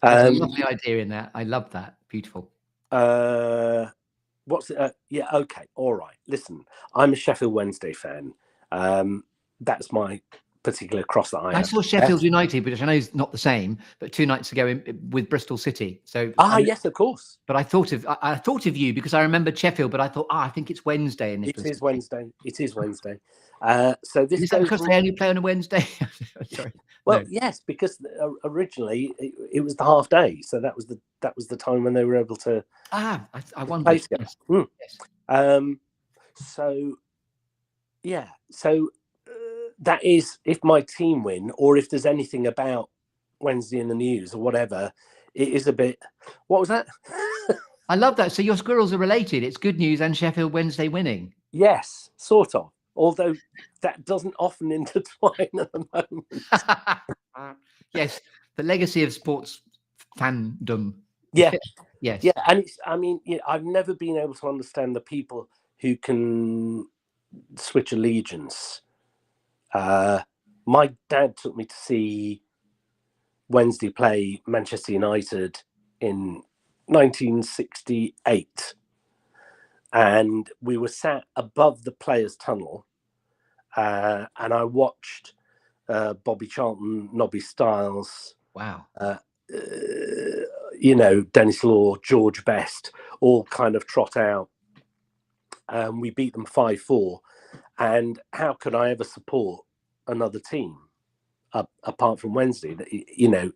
There's a lovely idea in that. I love that. Beautiful. What's it? Yeah, okay, all right. Listen, I'm a Sheffield Wednesday fan. That's my particular cross that I I have. saw Sheffield United, which I know is not the same, but 2 nights ago with Bristol City. So Yes, of course. But I thought of you because I remember Sheffield, but I thought, I think it's Wednesday. And It Nicholas, is Wednesday. It is Wednesday. So this is that goes because they only play on a Wednesday? Sorry. well, No. yes, because originally it was the half day, so that was the time when they were able to I play wondered. together. Yes. Yes. So yeah, so that is if my team win, or if there's anything about Wednesday in the news or whatever, it is a bit. What was that? I love that. So your squirrels are related. It's good news and Sheffield Wednesday winning. Yes, sort of. Although that doesn't often intertwine at the moment. Yes, the legacy of sports fandom. Yeah, Yes. yeah, and it's. I mean, I've never been able to understand the people who can switch allegiance. My dad took me to see Wednesday play Manchester United in 1968, and we were sat above the players' tunnel, and I watched Bobby Charlton, Nobby Stiles, Wow. Dennis Law, George Best, all kind of trot out. We beat them 5-4, and how could I ever support another team apart from Wednesday?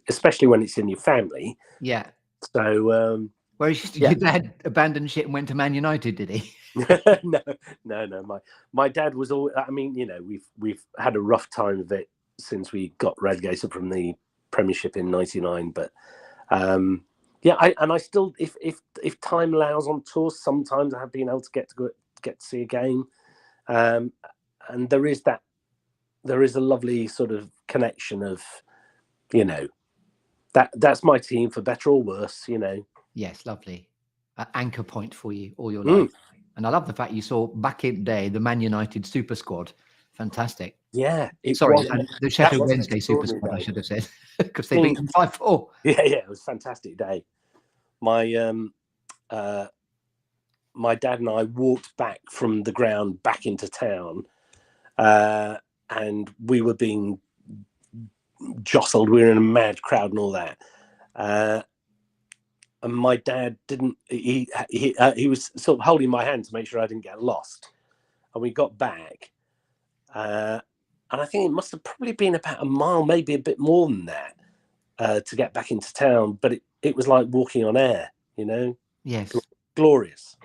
Especially when it's in your family. Yeah. So, Whereas yeah. your dad abandoned shit and went to Man United, did he? No. My dad was always. I mean, we've had a rough time of it since we got relegated from the Premiership in '99. But I still, if time allows on tour, sometimes I have been able to get to see a game, and there is a lovely sort of connection of, that's my team for better or worse, Yes, lovely. Anchor point for you all your life. And I love the fact you saw back in the day the Man United super squad. Fantastic. Yeah. Sorry, and the Sheffield was an Wednesday super extraordinary squad, I day. should have said, because they beat them 5-4. Yeah, it was a fantastic day. My dad and I walked back from the ground back into town, and we were being jostled. We were in a mad crowd and all that. And my dad didn't. He was sort of holding my hand to make sure I didn't get lost. And we got back, and I think it must have probably been about a mile, maybe a bit more than that, to get back into town. But it was like walking on air, Yes. Glorious.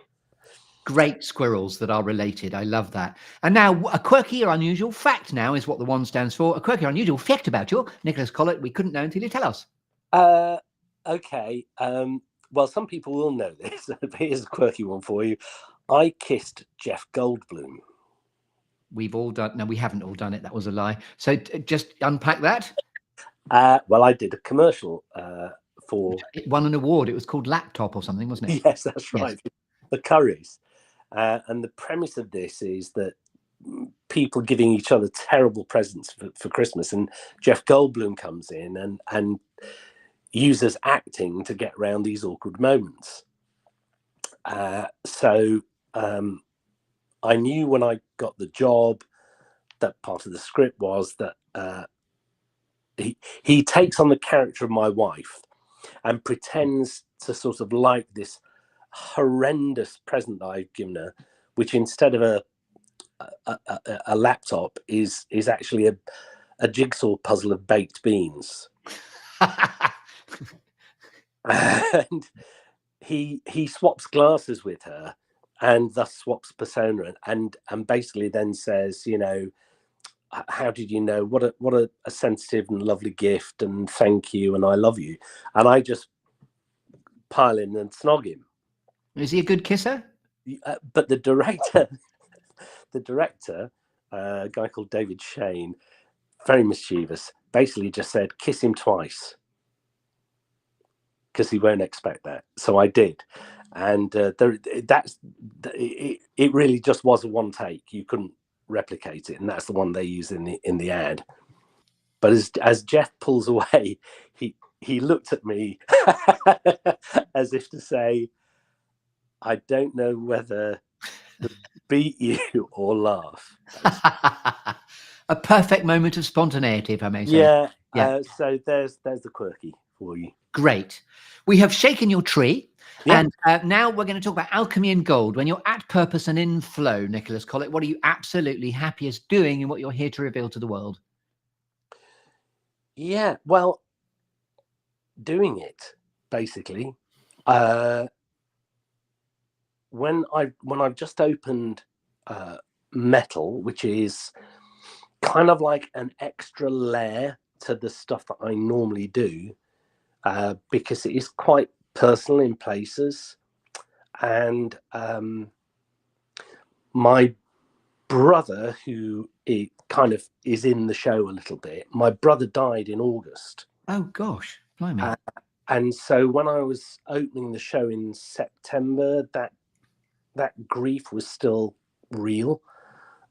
Great squirrels that are related. I love that. And now a quirky or unusual fact now is what the one stands for. A quirky or unusual fact about you, Nicholas Collett, we couldn't know until you tell us. Okay. Well, some people will know this. Here's a quirky one for you. I kissed Jeff Goldblum. We've all done. No, we haven't all done it. That was a lie. So just unpack that. Well, I did a commercial for. It won an award. It was called Laptop or something, wasn't it? Yes, that's right. Yes. The Currys. And the premise of this is that people giving each other terrible presents for Christmas, and Jeff Goldblum comes in and uses acting to get around these awkward moments. So I knew when I got the job that part of the script was that he takes on the character of my wife and pretends to sort of like this horrendous present that I've given her, which instead of a laptop is actually a jigsaw puzzle of baked beans. And he swaps glasses with her and thus swaps persona and basically then says, how did you know? What a sensitive and lovely gift, and thank you, and I love you. And I just pile in and snog him. Is he a good kisser? But the director, a guy called David Shane, very mischievous, basically just said, kiss him twice, because he won't expect that. So I did. And it really just was a one take. You couldn't replicate it, and that's the one they use in the ad. But as Jeff pulls away, he looked at me as if to say, I don't know whether to beat you or laugh. A perfect moment of spontaneity, if I may say. Yeah. Yeah. So there's the quirky for you. Great. We have shaken your tree. Yeah. And now we're going to talk about alchemy and gold. When you're at purpose and in flow, Nicholas Collett, what are you absolutely happiest doing and what you're here to reveal to the world? Yeah. Well, doing it basically. When I've just opened metal, which is kind of like an extra layer to the stuff that I normally do, because it is quite personal in places. And my brother, who kind of is in the show a little bit, my brother died in August. Oh, gosh, blimey. And so when I was opening the show in September, that grief was still real.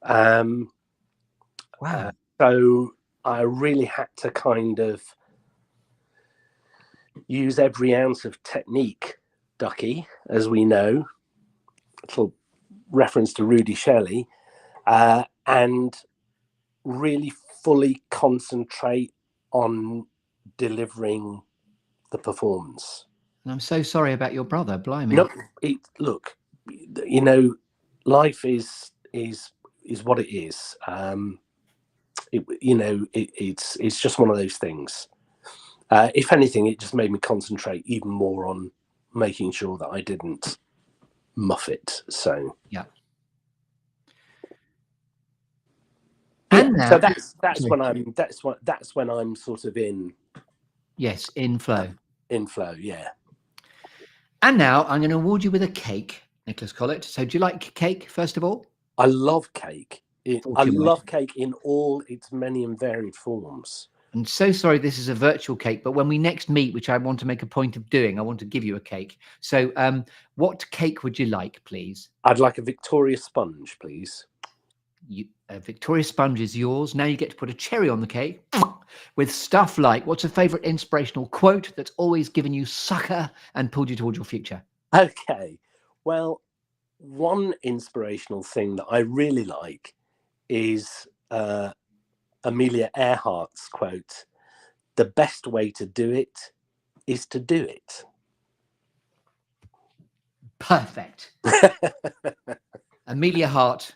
Wow. So I really had to kind of use every ounce of technique, Ducky, as we know, little reference to Rudy Shelley, and really fully concentrate on delivering the performance. And I'm so sorry about your brother, blimey. No, look, you know, life is what it is. It's just one of those things. If anything, it just made me concentrate even more on making sure that I didn't muff it. So yeah. And now, so that's when I'm sort of in. Yes, in flow. In flow, yeah. And now I'm going to award you with a cake, Nicholas Collett. So do you like cake, first of all? I love cake. I love cake in all its many and varied forms. I'm so sorry this is a virtual cake, but when we next meet, which I want to make a point of doing, I want to give you a cake. So what cake would you like, please? I'd like a Victoria sponge, please. A Victoria sponge is yours. Now you get to put a cherry on the cake with stuff like, what's a favorite inspirational quote that's always given you succor and pulled you towards your future? Okay. Well, one inspirational thing that I really like is Amelia Earhart's quote, "The best way to do it is to do it." Perfect. Amelia Earhart,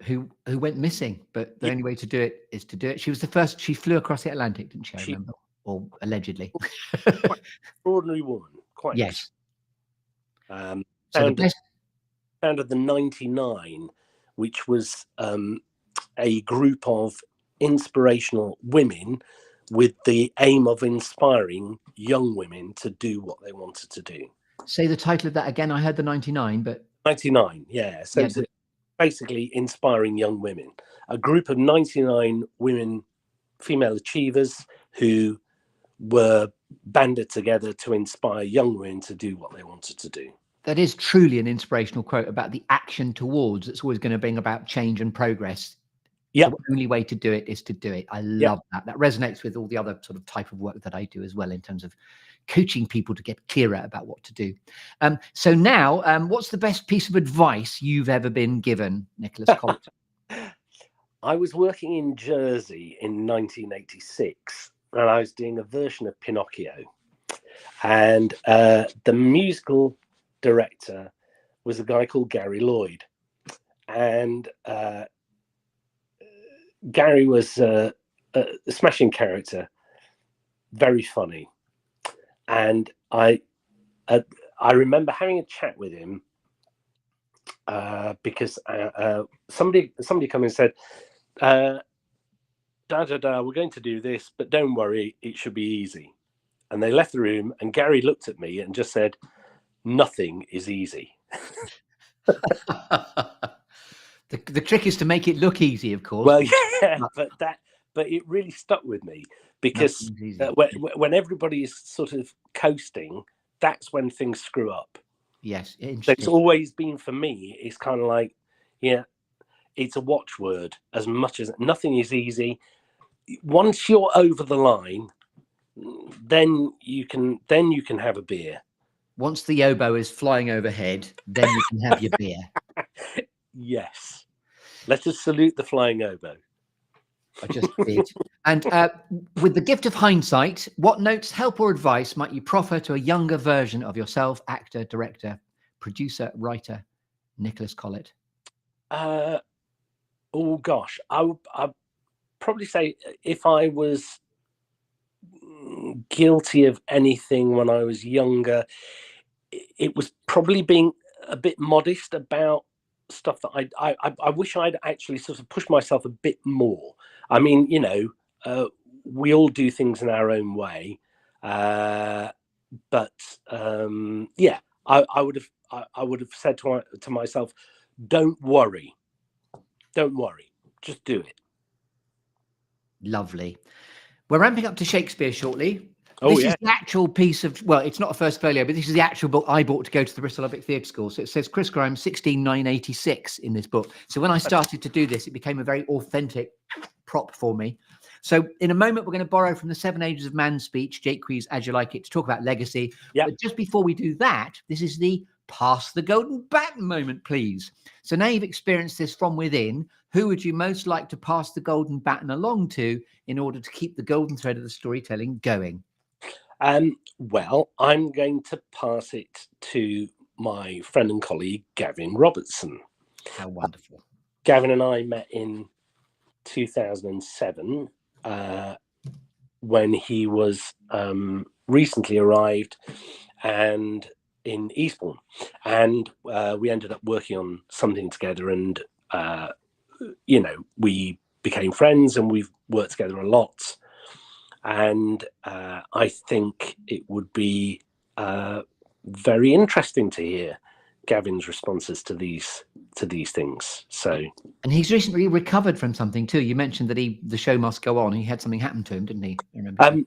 who went missing, but the only way to do it is to do it. She was the first. She flew across the Atlantic, didn't she? I remember, or allegedly. Quite extraordinary woman. Quite. Yes. Founded the 99, which was a group of inspirational women with the aim of inspiring young women to do what they wanted to do. Say the title of that again. I heard the 99, but 99, yeah. So yeah, it's basically inspiring young women. A group of 99 women, female achievers who were banded together to inspire young women to do what they wanted to do. That is truly an inspirational quote about the action towards that's always going to bring about change and progress. Yeah. The only way to do it is to do it. I love that. That resonates with all the other sort of type of work that I do as well, in terms of coaching people to get clearer about what to do. So now, what's the best piece of advice you've ever been given, Nicholas Collett? I was working in Jersey in 1986, and I was doing a version of Pinocchio. And the musical director was a guy called Gary Lloyd. And Gary was a smashing character, very funny. And I remember having a chat with him because somebody came and said, we're going to do this, but don't worry, it should be easy. And they left the room, and Gary looked at me and just said, "Nothing is easy." The trick is to make it look easy, of course. Well, yeah, but it really stuck with me, because when everybody is sort of coasting, that's when things screw up. Yes, it's always been for me. It's kind of like, yeah, it's a watchword as much as nothing is easy. Once you're over the line, then you can have a beer. Once the oboe is flying overhead, then you can have your beer. Yes. Let us salute the flying oboe. I just did. And with the gift of hindsight, what notes, help or advice might you proffer to a younger version of yourself, actor, director, producer, writer, Nicholas Collett? Oh gosh, I'd probably say if I was guilty of anything when I was younger, it was probably being a bit modest about stuff that I wish I'd actually sort of pushed myself a bit more. I mean, we all do things in our own way, but yeah, I would have said to myself, don't worry, just do it. Lovely. We're ramping up to Shakespeare shortly. Oh, This yeah. is the actual piece of, well, it's not a first folio, but this is the actual book I bought to go to the Bristol Theatre School. So it says Chris Grimes 16986 in this book. So when I started to do this, it became a very authentic prop for me. So in a moment, we're going to borrow from the 7 Ages of Man speech, Jaques As You Like It, to talk about legacy. Yep. But just before we do that, this is the pass the golden baton moment, please. So now you've experienced this from within, who would you most like to pass the golden baton along to in order to keep the golden thread of the storytelling going? Well, I'm going to pass it to my friend and colleague, Gavin Robertson. How wonderful. Gavin and I met in 2007 when he was recently arrived and in Eastbourne, and we ended up working on something together, and we became friends and we've worked together a lot. And I think it would be very interesting to hear Gavin's responses to these things. So, and he's recently recovered from something too. You mentioned that the show must go on. He had something happen to him, didn't he? I remember.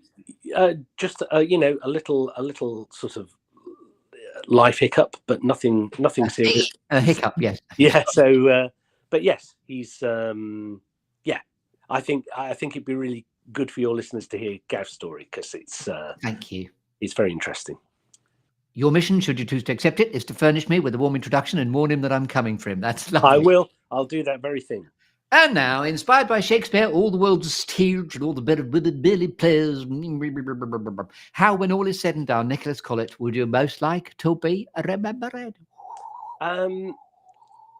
Just a little sort of life hiccup, but nothing serious. A hiccup, yes. Yeah. So, but yes, he's yeah. I think it'd be really good for your listeners to hear Gav's story, because it's thank you. It's very interesting. Your mission, should you choose to accept it, is to furnish me with a warm introduction and warn him that I'm coming for him. That's lovely. I will. I'll do that very thing. And now, inspired by Shakespeare, all the world's stage and all the better Billy players. How, when all is said and done, Nicholas Collett, would you most like to be remembered?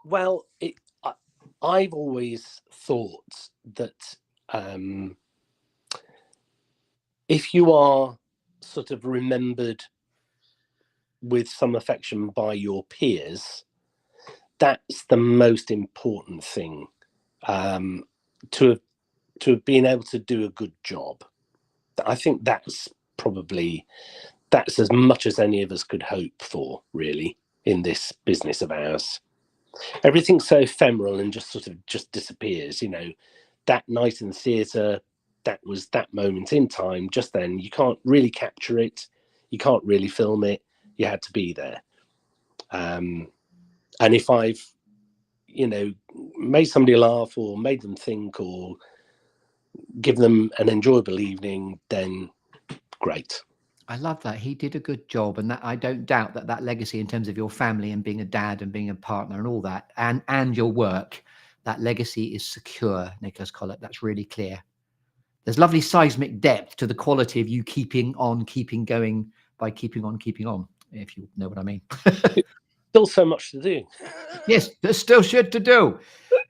Well, I've always thought that if you are sort of remembered with some affection by your peers, that's the most important thing, to have been able to do a good job. I think that's as much as any of us could hope for, really, in this business of ours. Everything's so ephemeral and just disappears. That night in the theatre, that was that moment in time, just then. You can't really capture it. You can't really film it. You had to be there. And if I've, made somebody laugh or made them think or give them an enjoyable evening, then great. I love that. He did a good job. And that, I don't doubt that legacy in terms of your family and being a dad and being a partner and all that, and your work, that legacy is secure, Nicholas Collett. That's really clear. There's lovely seismic depth to the quality of you keeping on, keeping going by keeping on, if you know what I mean. Still so much to do. Yes, there's still shit to do.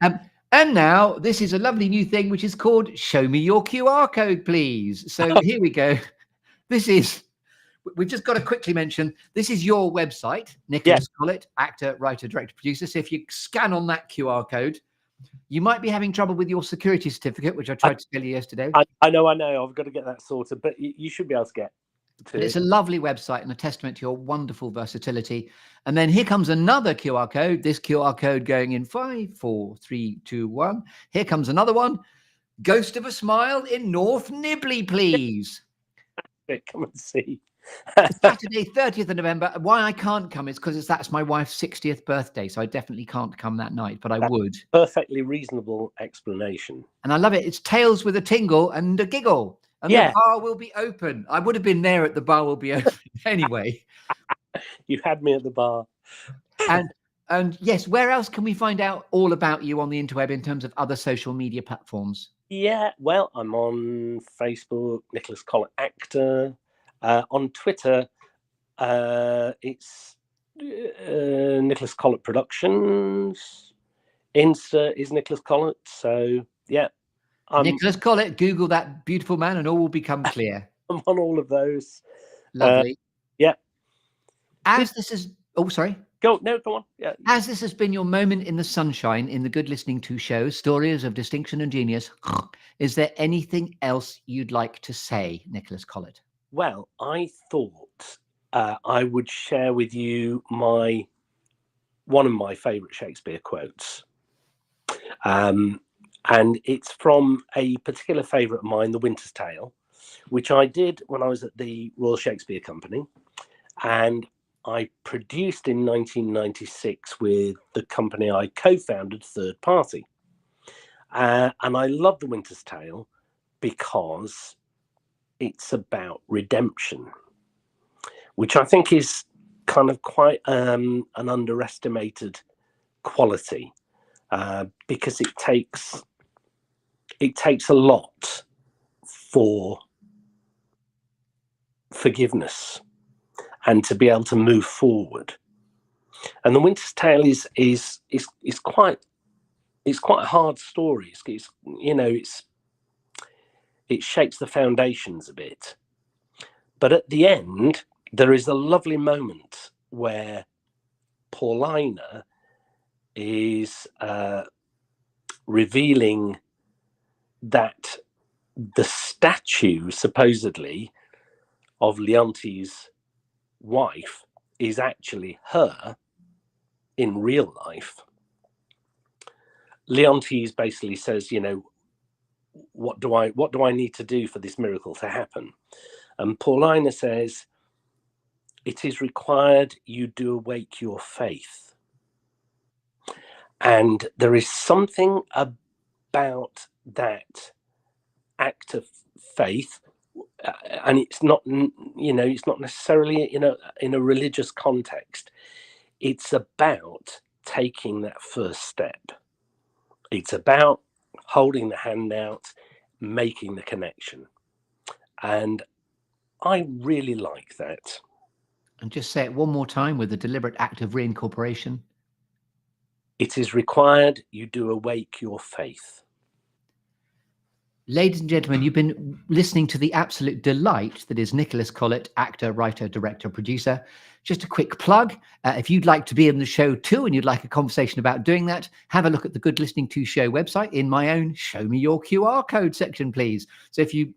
And now this is a lovely new thing, which is called Show Me Your QR Code, Please. So here we go. We've just got to quickly mention, this is your website, Nicholas Collett, actor, writer, director, producer. So if you scan on that QR code, you might be having trouble with your security certificate, which I tried to tell you yesterday. I know. I've got to get that sorted, but you should be able to get to it. It's a lovely website and a testament to your wonderful versatility. And then here comes another QR code. This QR code going in 5, 4, 3, 2, 1. Here comes another one. Ghost of a Smile in North Nibley, please. Come and see. Saturday, 30th of November. Why I can't come is because that's my wife's 60th birthday, so I definitely can't come that night, but I would. Perfectly reasonable explanation. And I love it. It's tales with a tingle and a giggle. And the bar will be open. I would have been there at the bar will be open anyway. You had me at the bar. And And yes, where else can we find out all about you on the interweb in terms of other social media platforms? Yeah, well, I'm on Facebook, Nicholas Collett Actor. On Twitter, it's Nicholas Collett Productions. Insta is Nicholas Collett. So, yeah. Nicholas Collett, Google that beautiful man and all will become clear. I'm on all of those. Lovely. Yeah. As this is, oh, sorry. Go on. Yeah. As this has been your moment in the sunshine in the Good Listening To show, Stories of Distinction and Genius, is there anything else you'd like to say, Nicholas Collett? Well, I thought I would share with you one of my favourite Shakespeare quotes. And it's from a particular favourite of mine, The Winter's Tale, which I did when I was at the Royal Shakespeare Company. And I produced in 1996 with the company I co-founded, Third Party. And I love The Winter's Tale because it's about redemption, which I think is kind of quite an underestimated quality, because it takes a lot for forgiveness and to be able to move forward. And The Winter's Tale is quite a hard story. It shakes the foundations a bit. But at the end, there is a lovely moment where Paulina is revealing that the statue, supposedly, of Leontes' wife is actually her in real life. Leontes basically says, what do I need to do for this miracle to happen? And Paulina says, it is required you do awake your faith. And there is something about that act of faith, and it's not necessarily in a religious context. It's about taking that first step. It's about holding the hand out, making the connection. And I really like that. And just say it one more time with a deliberate act of reincorporation. It is required you do awake your faith. Ladies and gentlemen, you've been listening to the absolute delight that is Nicholas Collett, actor, writer, director, producer. Just a quick plug. If you'd like to be in the show too and you'd like a conversation about doing that, have a look at the Good Listening To show website in my own Show Me Your QR Code section, please. So if you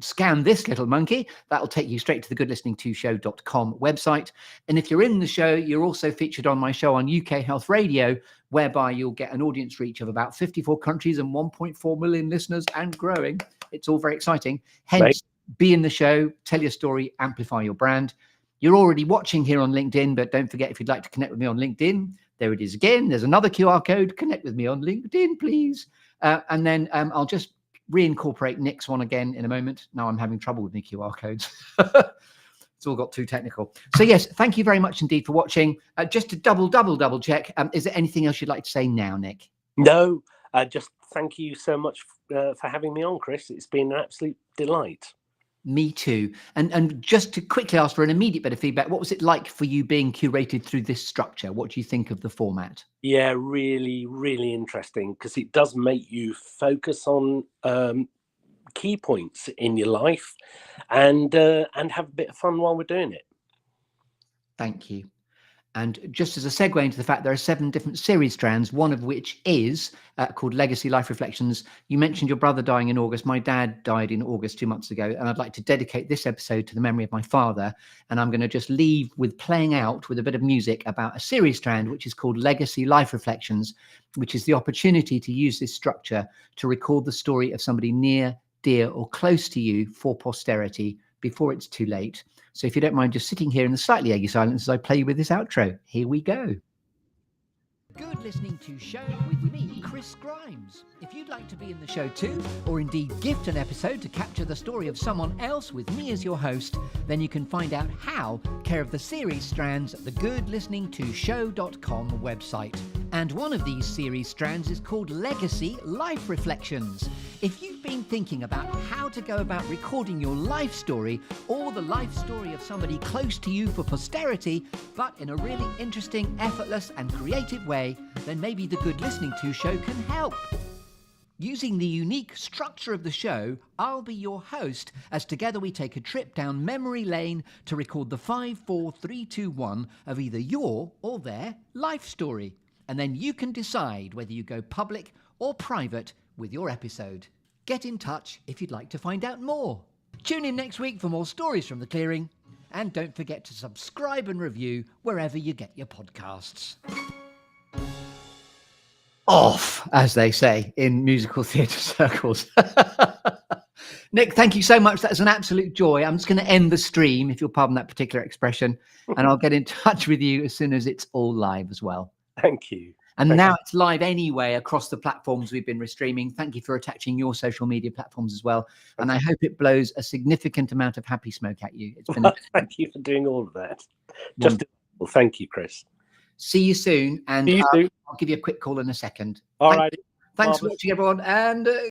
scan this little monkey, that'll take you straight to the goodlisteningtoshow.com website. And if you're in the show, you're also featured on my show on UK Health Radio, whereby you'll get an audience reach of about 54 countries and 1.4 million listeners and growing. It's all very exciting. Hence, be in the show, tell your story, amplify your brand. You're already watching here on LinkedIn, but don't forget, if you'd like to connect with me on LinkedIn, there it is again. There's another QR code. Connect with me on LinkedIn, please. And then I'll just reincorporate Nick's one again in a moment. Now I'm having trouble with my QR codes. It's all got too technical. So yes, thank you very much indeed for watching. Just to double check, is there anything else you'd like to say now, Nick? No, just thank you so much for having me on, Chris. It's been an absolute delight. Me too. And just to quickly ask for an immediate bit of feedback, what was it like for you being curated through this structure? What do you think of the format? Yeah, really, really interesting, because it does make you focus on key points in your life and have a bit of fun while we're doing it. Thank you. And just as a segue into the fact there are 7 different series strands, one of which is called Legacy Life Reflections. You mentioned your brother dying in August. My dad died in August 2 months ago, and I'd like to dedicate this episode to the memory of my father. And I'm going to just leave with playing out with a bit of music about a series strand, which is called Legacy Life Reflections, which is the opportunity to use this structure to record the story of somebody near, dear, or close to you for posterity before it's too late. So if you don't mind just sitting here in the slightly eggy silence as I play you with this outro, here we go. Good Listening To show with me, Chris Grimes. If you'd like to be in the show too, or indeed gift an episode to capture the story of someone else with me as your host, then you can find out how care of the series strands at the goodlisteningtoshow.com website. And one of these series strands is called Legacy Life Reflections. If you've been thinking about how to go about recording your life story or the life story of somebody close to you for posterity, but in a really interesting, effortless and creative way, then maybe the Good Listening To show can help. Using the unique structure of the show, I'll be your host as together we take a trip down memory lane to record the 5, 4, 3, 2, 1 of either your or their life story. And then you can decide whether you go public or private with your episode. Get in touch if you'd like to find out more. Tune in next week for more stories from the clearing. And don't forget to subscribe and review wherever you get your podcasts. Off, as they say in musical theatre circles. Nick, thank you so much. That's an absolute joy. I'm just going to end the stream, if you'll pardon that particular expression, and I'll get in touch with you as soon as it's all live as well. Thank you. And now it's live anyway across the platforms we've been restreaming. Thank you for attaching your social media platforms as well. And I hope it blows a significant amount of happy smoke at you. It's been Thank you for doing all of that. Just well, thank you, Chris. See you soon. And See you soon. I'll give you a quick call in a second. All right. Thanks for watching, everyone. And